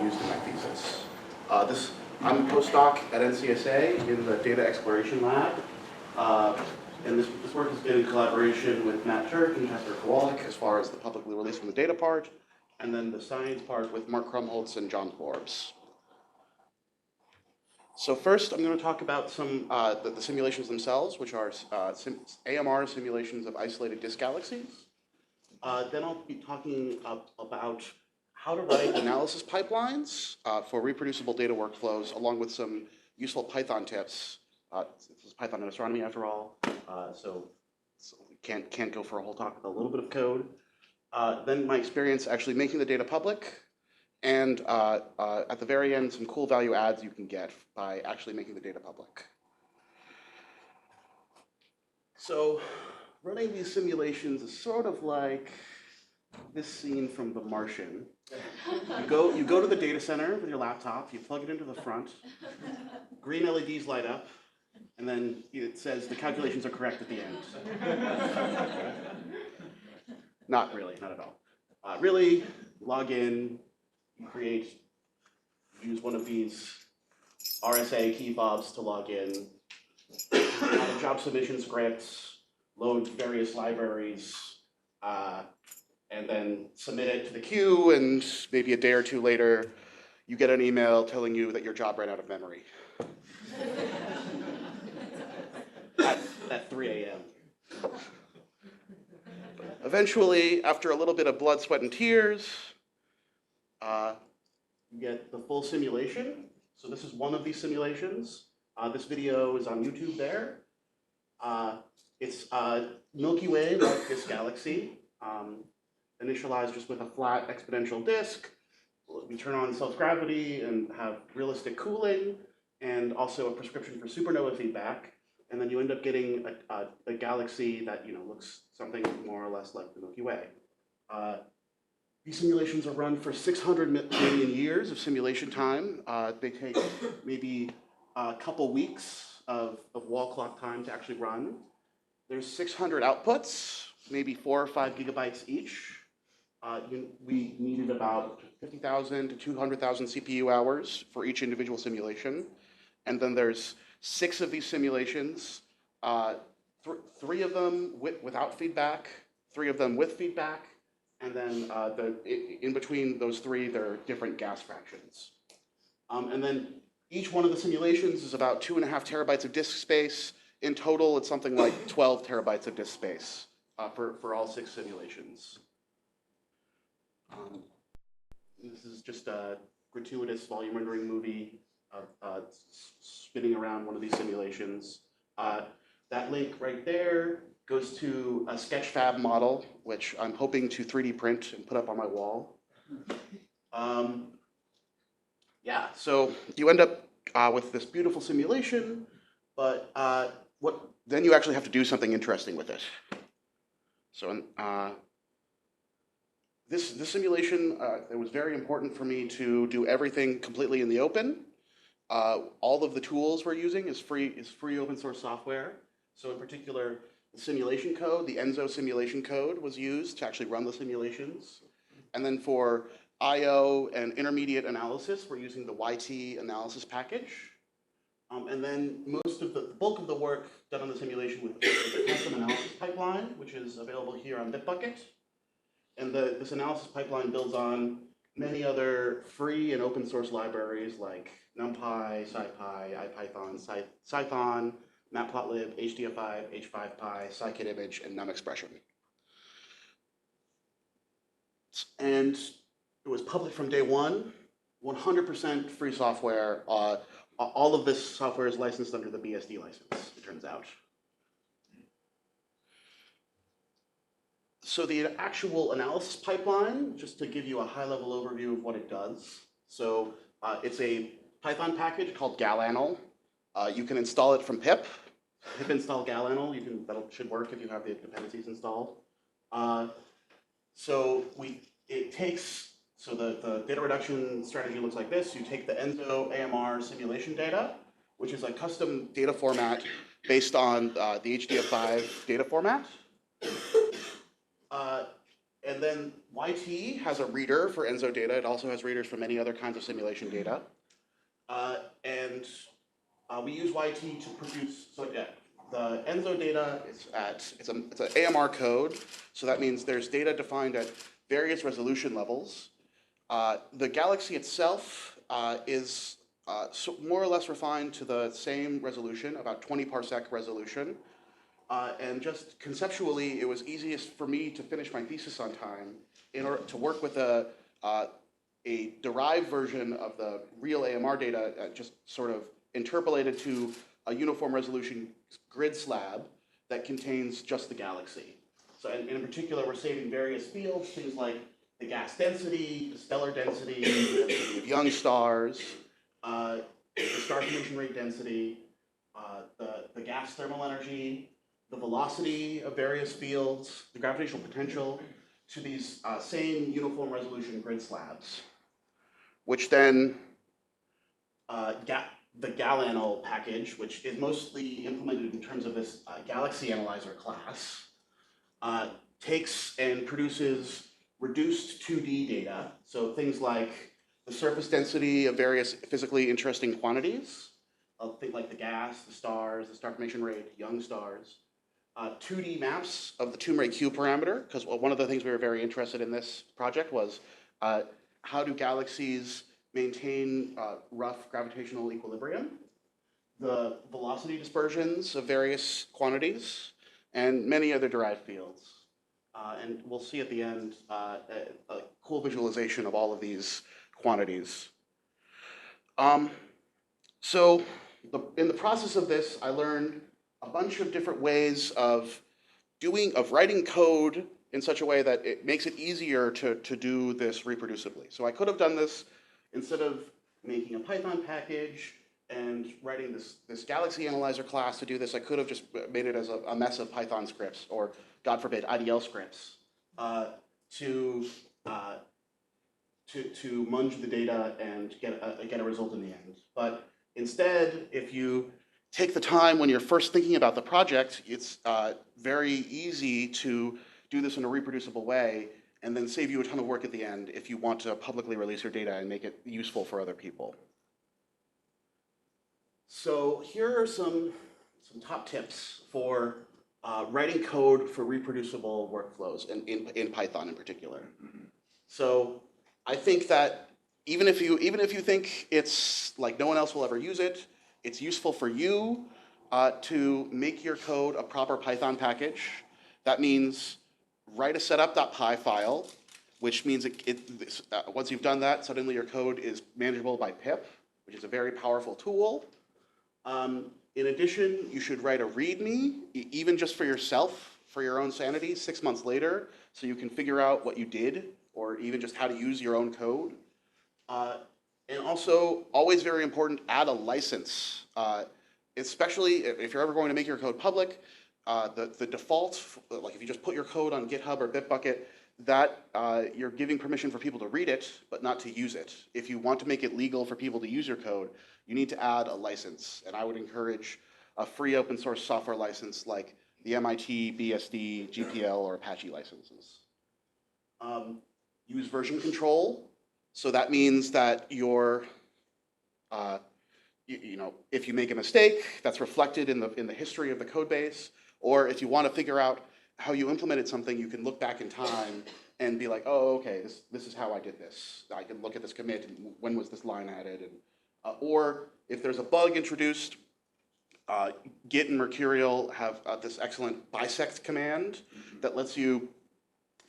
used in my thesis. I'm a postdoc at NCSA in the Data Exploration Lab. And this work has been in collaboration with Matt Turk and Jasper Kowalik as far as the publicly released from the data part, and then the science part with Mark Krumholtz and John Forbes. So first, I'm going to talk about some the simulations themselves, which are AMR simulations of isolated disk galaxies. Then I'll be talking about how to write analysis pipelines for reproducible data workflows, along with some useful Python tips. This is Python and astronomy, after all, so we can't go for a whole talk with a little bit of code. Then my experience actually making the data public, and at the very end, some cool value adds you can get by actually making the data public. So running these simulations is sort of like this scene from The Martian. You go to the data center with your laptop, you plug it into the front, green LEDs light up, and then it says the calculations are correct at the end. Not really, not at all. Really, log in, use one of these RSA key fobs to log in, add job submission scripts, load various libraries, and then submit it to the queue, and maybe a day or two later, you get an email telling you that your job ran out of memory. At 3 a.m. Eventually, after a little bit of blood, sweat, and tears, you get the full simulation. So this is one of these simulations. This video is on YouTube there. It's Milky Way like this galaxy, initialized just with a flat exponential disk. We turn on self-gravity and have realistic cooling, and also a prescription for supernova feedback. And then you end up getting a galaxy that looks something more or less like the Milky Way. These simulations are run for 600 million years of simulation time. They take maybe a couple weeks of wall clock time to actually run. There's 600 outputs, maybe 4 or 5 gigabytes each. We needed about 50,000 to 200,000 CPU hours for each individual simulation. And then there's 6 of these simulations, 3 of them without feedback, 3 of them with feedback, and then in between those 3, there are different gas fractions. And then each one of the simulations is about 2.5 terabytes of disk space. In total, it's something like 12 terabytes of disk space for all 6 simulations. This is just a gratuitous volume rendering movie spinning around one of these simulations. That link right there goes to a Sketchfab model, which I'm hoping to 3D print and put up on my wall. Yeah, so you end up with this beautiful simulation, but then you actually have to do something interesting with it. So this simulation, it was very important for me to do everything completely in the open. All of the tools we're using is free open source software. So in particular, the simulation code, the Enzo simulation code was used to actually run the simulations. And then for I/O and intermediate analysis, we're using the YT analysis package. And then the bulk of the work done on the simulation with the custom analysis pipeline, which is available here on Bitbucket. And this analysis pipeline builds on many other free and open source libraries like NumPy, SciPy, IPython, Scython, Matplotlib, HDF5, H5Py, scikit-image, and NumExpression. And it was public from day one, 100% free software. All of this software is licensed under the BSD license, it turns out. So the actual analysis pipeline, just to give you a high-level overview of what it does. So it's a Python package called galanal. You can install it from pip install galanal. That should work if you have the dependencies installed. So the data reduction strategy looks like this. You take the Enzo AMR simulation data, which is a custom data format based on the HDF5 data format. And then YT has a reader for ENSO data. It also has readers for many other kinds of simulation data. And we use YT to produce, so yeah, the ENSO data it's an AMR code. So that means there's data defined at various resolution levels. The galaxy itself is more or less refined to the same resolution, about 20 parsec resolution. And just conceptually, it was easiest for me to finish my thesis on time in order to work with a derived version of the real AMR data, just sort of interpolated to a uniform resolution grid slab that contains just the galaxy. So in particular, we're saving various fields, things like the gas density, the stellar density, the density of young stars, the star formation rate density, the gas thermal energy, the velocity of various fields, the gravitational potential, to these same uniform resolution grid slabs, which then the GalAnal package, which is mostly implemented in terms of this galaxy analyzer class, takes and produces reduced 2D data, so things like the surface density of various physically interesting quantities, things like the gas, the stars, the star formation rate, young stars, 2D maps of the Toomre Q parameter, because one of the things we were very interested in this project was how do galaxies maintain rough gravitational equilibrium, the velocity dispersions of various quantities, and many other derived fields. And we'll see at the end a cool visualization of all of these quantities. So in the process of this, I learned a bunch of different ways of writing code in such a way that it makes it easier to do this reproducibly. So I could have done this instead of making a Python package and writing this Galaxy Analyzer class to do this. I could have just made it as a mess of Python scripts, or God forbid, IDL scripts, to munge the data and get a result in the end. But instead, if you take the time when you're first thinking about the project, it's very easy to do this in a reproducible way and then save you a ton of work at the end if you want to publicly release your data and make it useful for other people. So here are some top tips for writing code for reproducible workflows in Python in particular. So I think that even if you think it's like no one else will ever use it, it's useful for you to make your code a proper Python package. That means write a setup.py file, which means once you've done that, suddenly your code is manageable by pip, which is a very powerful tool. In addition, you should write a README, even just for yourself, for your own sanity, 6 months later, so you can figure out what you did, or even just how to use your own code. And also, always very important, add a license. Especially if you're ever going to make your code public, the default, like if you just put your code on GitHub or Bitbucket, that you're giving permission for people to read it, but not to use it. If you want to make it legal for people to use your code, you need to add a license. And I would encourage a free open source software license like the MIT, BSD, GPL, or Apache licenses. Use version control. So that means that if you make a mistake, that's reflected in the history of the code base. Or if you want to figure out how you implemented something, you can look back in time and be like, oh, okay, this is how I did this. I can look at this commit and when was this line added. And, or if there's a bug introduced, Git and Mercurial have this excellent bisect command that lets you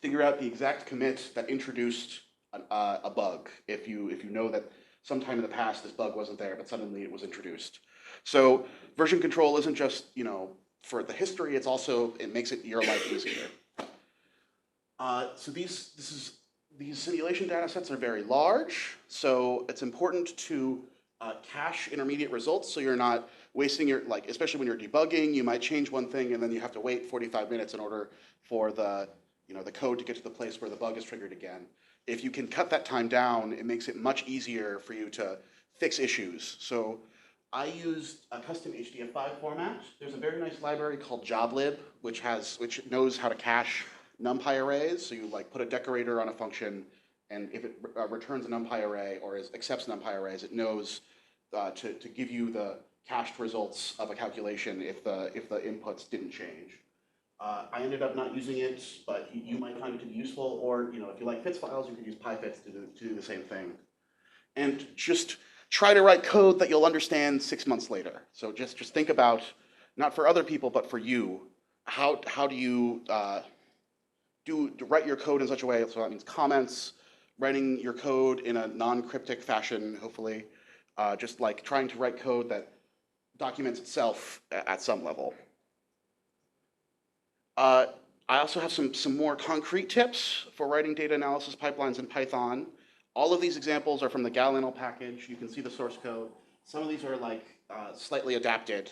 figure out the exact commit that introduced a bug if you know that sometime in the past this bug wasn't there, but suddenly it was introduced. So version control isn't just for the history; it makes your life easier. So these simulation data sets are very large, so it's important to cache intermediate results so you're not wasting especially when you're debugging, you might change one thing and then you have to wait 45 minutes in order for the code to get to the place where the bug is triggered again. If you can cut that time down, it makes it much easier for you to fix issues. So I used a custom HDF5 format. There's a very nice library called joblib, which knows how to cache NumPy arrays. So you like put a decorator on a function, and if it returns a NumPy array or accepts NumPy arrays, it knows to give you the cached results of a calculation if the inputs didn't change. I ended up not using it, but you might find it to be useful, or if you like fits files, you could use PyFits to do the same thing. And just try to write code that you'll understand 6 months later. So just think about, not for other people, but for you, how do you write your code in such a way, so that means comments, writing your code in a non-cryptic fashion, hopefully, just like trying to write code that documents itself at some level. I also have some more concrete tips for writing data analysis pipelines in Python. All of these examples are from the Galinal package. You can see the source code. Some of these are like slightly adapted.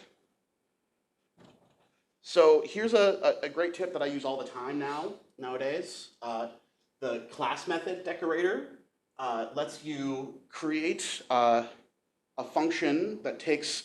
So here's a great tip that I use all the time nowadays. The class method decorator lets you create a function that takes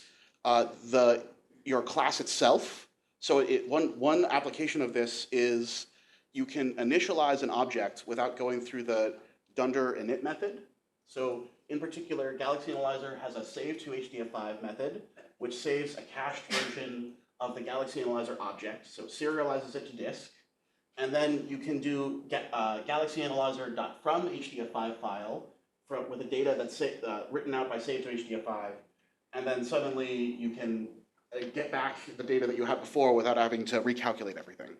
your class itself. So one application of this is you can initialize an object without going through the dunder init method. So in particular, Galaxy Analyzer has a save to HDF5 method, which saves a cached version of the Galaxy Analyzer object. So it serializes it to disk. And then you can do galaxyanalyzer.from HDF5 file with the data that's written out by save to HDF5. And then suddenly you can get back the data that you had before without having to recalculate everything.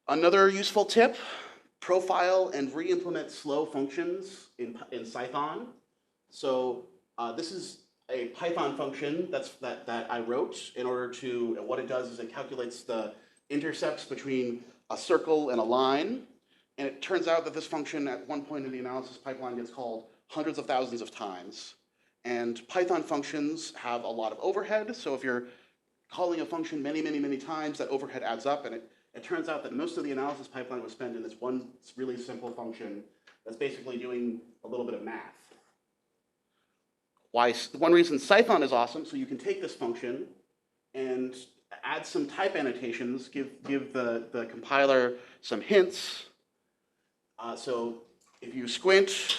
Another useful tip, profile and re-implement slow functions in Python. So this is a Python function that I wrote in order to, what it does is it calculates the intercepts between a circle and a line. And it turns out that this function at one point in the analysis pipeline gets called hundreds of thousands of times. And Python functions have a lot of overhead, so if you're calling a function many, many, many times, that overhead adds up, and it turns out that most of the analysis pipeline was spent in this one really simple function that's basically doing a little bit of math. One reason Scython is awesome, so you can take this function and add some type annotations, give the compiler some hints. So if you squint,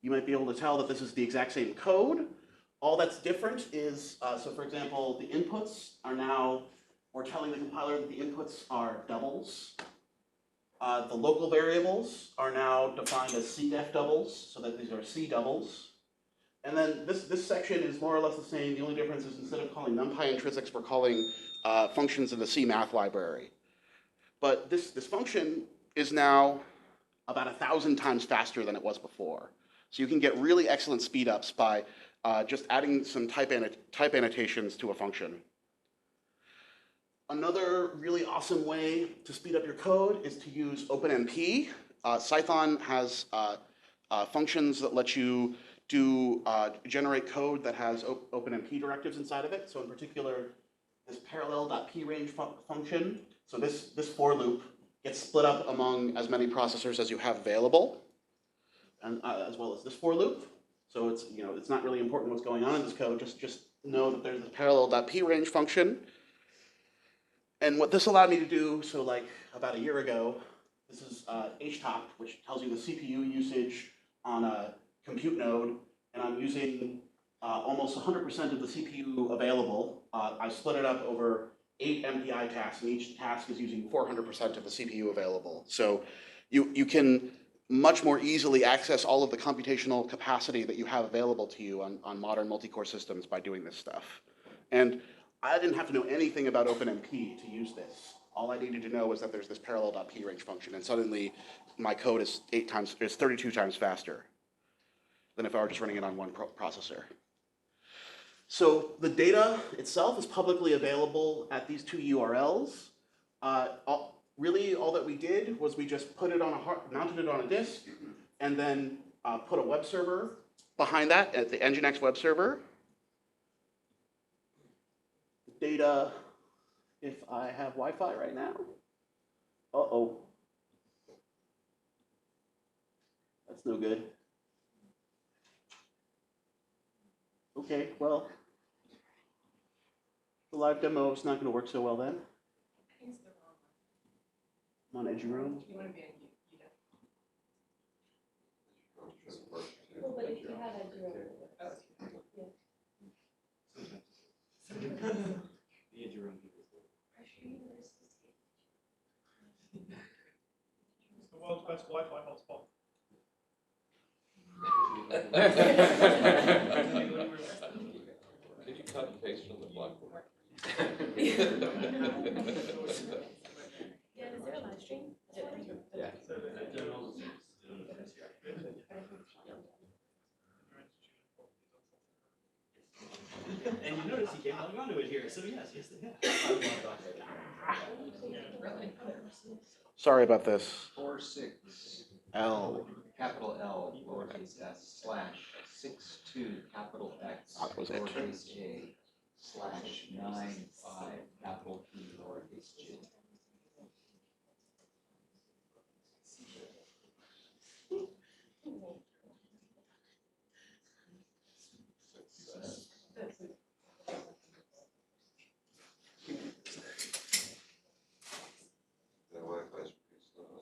you might be able to tell that this is the exact same code. All that's different is, so for example, the inputs are now, we're telling the compiler that the inputs are doubles. The local variables are now defined as CDEF doubles, so that these are C doubles. And then this section is more or less the same. The only difference is instead of calling NumPy intrinsics, we're calling functions in the C math library. But this function is now about 1,000 times faster than it was before. So you can get really excellent speedups by just adding some type annotations to a function. Another really awesome way to speed up your code is to use OpenMP. Scython has functions that let you generate code that has OpenMP directives inside of it. So in particular, this parallel.prange function. So this for loop gets split up among as many processors as you have available, and as well as this for loop. So it's not really important what's going on in this code. Just know that there's this parallel.prange function. And what this allowed me to do, so like about a year ago, this is HTOP, which tells you the CPU usage on a compute node, and I'm using almost 100% of the CPU available. I split it up over 8 MPI tasks, and each task is using 400% of the CPU available. So you can much more easily access all of the computational capacity that you have available to you on modern multi-core systems by doing this stuff. And I didn't have to know anything about OpenMP to use this. All I needed to know was that there's this parallel.prange function, and suddenly my code is 32 times faster than if I were just running it on one processor. So the data itself is publicly available at these two URLs. Really, all that we did was we just put it on mounted it on a disk, and then put a web server behind that at the Nginx web server. Data, if I have Wi-Fi right now. Uh-oh. That's no good. Okay, well, the live demo is not going to work so well then. Come on, Edgy Room. You want to be in Well, but if you have a zero. The edge room. It's the world's best Wi-Fi hotspot. Did you cut and paste from the Blackboard? Yeah, is there a live stream? Yeah. And you notice he came holding onto it here, so yes, they have. Sorry about this. 46 L. capital L lowercase s slash 62 capital X That was it. lowercase a slash 95 capital P lowercase j.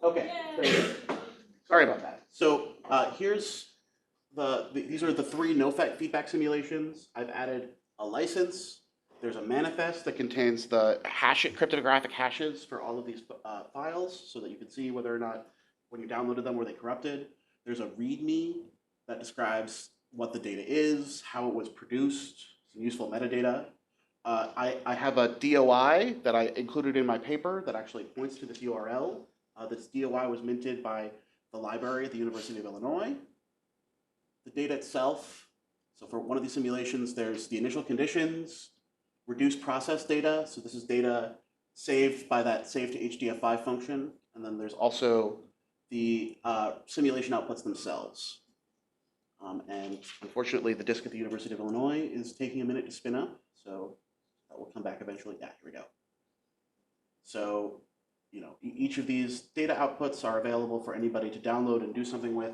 Okay. Sorry about that. So here's these are the 3 no-fact feedback simulations. I've added a license. There's a manifest that contains the cryptographic hashes for all of these files, so that you can see whether or not when you downloaded them were they corrupted. There's a README that describes what the data is, how it was produced, some useful metadata. I have a DOI that I included in my paper that actually points to this URL. This DOI was minted by the library at the University of Illinois. The data itself, so for one of these simulations, there's the initial conditions, reduced process data. So this is data saved by that save to HDF5 function. And then there's also the simulation outputs themselves. And unfortunately, the disk at the University of Illinois is taking a minute to spin up. So that will come back eventually. Yeah, here we go. So, you know, each of these data outputs are available for anybody to download and do something with.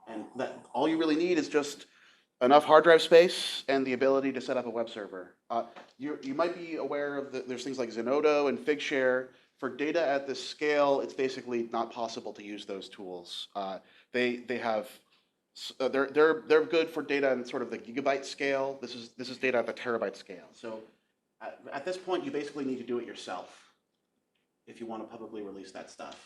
And that all you really need is just enough hard drive space and the ability to set up a web server. You might be aware of there's things like Zenodo and Figshare. For data at this scale, it's basically not possible to use those tools. They're good for data in sort of the gigabyte scale. This is data at the terabyte scale. So at this point, you basically need to do it yourself if you want to publicly release that stuff.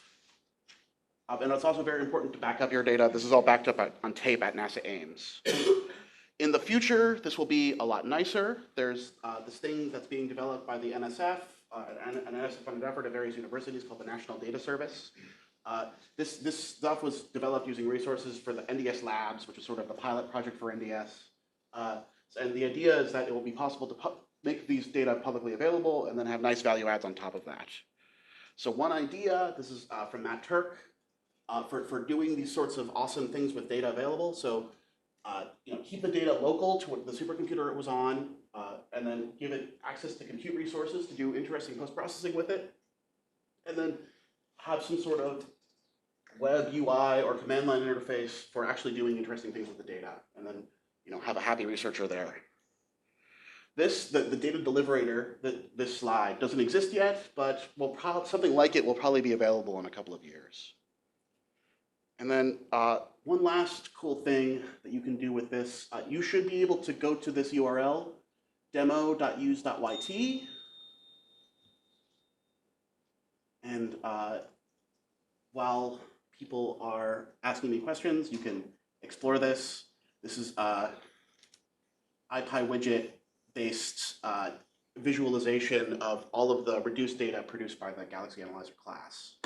And it's also very important to back up your data. This is all backed up on tape at NASA Ames. In the future, this will be a lot nicer. There's this thing that's being developed by the NSF, an NSF-funded effort at various universities called the National Data Service. This stuff was developed using resources for the NDS labs, which is sort of the pilot project for NDS. And the idea is that it will be possible to make these data publicly available and then have nice value adds on top of that. So one idea, this is from Matt Turk, for doing these sorts of awesome things with data available. So keep the data local to the supercomputer it was on, and then give it access to compute resources to do interesting post-processing with it, and then have some sort of web UI or command line interface for actually doing interesting things with the data, and then have a happy researcher there. The data deliverator, this slide, doesn't exist yet, but something like it will probably be available in a couple of years. And then one last cool thing that you can do with this, you should be able to go to this URL, demo.use.yt, and while people are asking me questions, you can explore this. This is IPyWidget-based visualization of all of the reduced data produced by the Galaxy Analyzer class.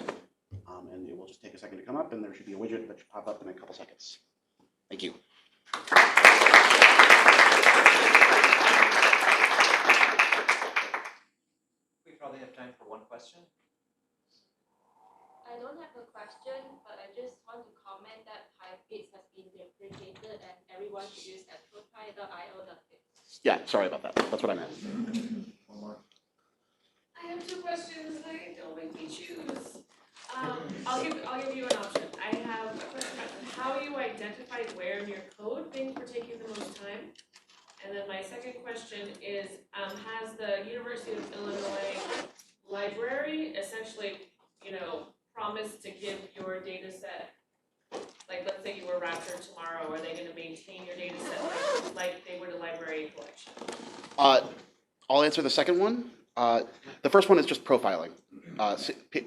And it will just take a second to come up, and there should be a widget that should pop up in a couple seconds. Thank you. We probably have time for one question. I don't have a question, but I just want to comment that PyAstro16 has been deprecated and everyone should use astropy.io.fix. Yeah, sorry about that. That's what I meant. One more. I have 2 questions. Don't make me choose. I'll give you an option. I have a question about how you identify where in your code things were taking the most time. And then my second question is, has the University of Illinois library essentially promise to give your data set, like, let's say you were Raptor tomorrow, are they gonna maintain your data set like they would a library collection? I'll answer the second one. The first one is just profiling.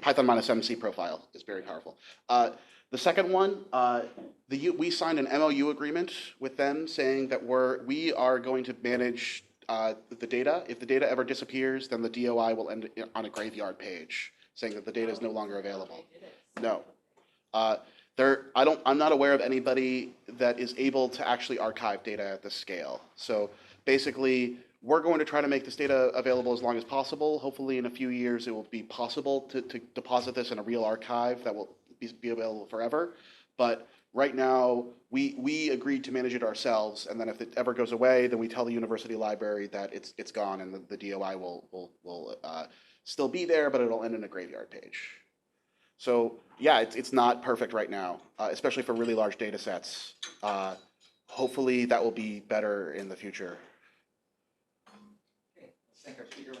Python -MC profile is very powerful. The second one, we signed an MOU agreement with them saying that we are going to manage the data. If the data ever disappears, then the DOI will end on a graveyard page saying that the data is no longer available. No. I'm not aware of anybody that is able to actually archive data at this scale. So basically, we're going to try to make this data available as long as possible. Hopefully in a few years it will be possible to deposit this in a real archive that will be available forever. But right now, we agreed to manage it ourselves, and then if it ever goes away, then we tell the university library that it's gone, and the DOI will still be there, but it'll end in a graveyard page. So yeah, it's not perfect right now, especially for really large data sets. Hopefully that will be better in the future. Okay, let's thank our speaker.